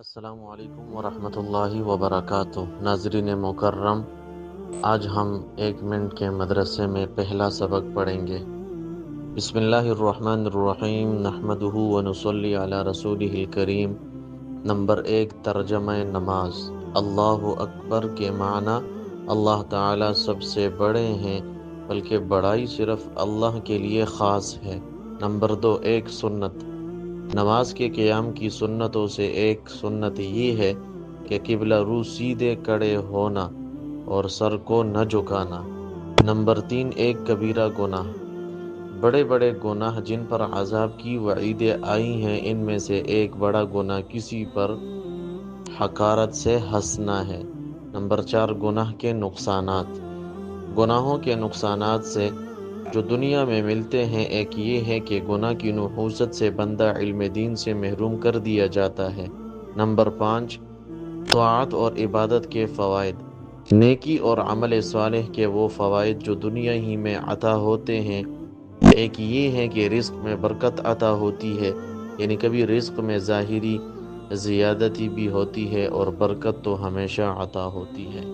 السلام علیکم ورحمۃ اللہ وبرکاتہ۔ ناظرین مکرم، آج ہم 1 منٹ کے مدرسے میں پہلا سبق پڑھیں گے۔ بسم اللہ الرحمن الرحیم، نحمدہ ونصلی علی رسولہ الکریم۔ نمبر 1، ترجمہ نماز۔ اللہ اکبر کے معنی اللہ تعالی سب سے بڑے ہیں، بلکہ بڑائی صرف اللہ کے لیے خاص ہے۔ نمبر 2، ایک سنت۔ نماز کے قیام کی سنتوں سے ایک سنت یہ ہے کہ قبلہ رو سیدھے کھڑے ہونا اور سر کو نہ جھکانا۔ نمبر 3، ایک کبیرہ گناہ۔ بڑے بڑے گناہ جن پر عذاب کی وعیدیں آئی ہیں، ان میں سے ایک بڑا گناہ کسی پر حقارت سے ہنسنا ہے۔ نمبر 4، گناہ کے نقصانات۔ گناہوں کے نقصانات سے جو دنیا میں ملتے ہیں، ایک یہ ہے کہ گناہ کی نحوست سے بندہ علم دین سے محروم کر دیا جاتا ہے۔ نمبر 5، طاعت اور عبادت کے فوائد۔ نیکی اور عمل صالح کے وہ فوائد جو دنیا ہی میں عطا ہوتے ہیں، ایک یہ ہے کہ رزق میں برکت عطا ہوتی ہے، یعنی کبھی رزق میں ظاہری زیادتی بھی ہوتی ہے اور برکت تو ہمیشہ عطا ہوتی ہے۔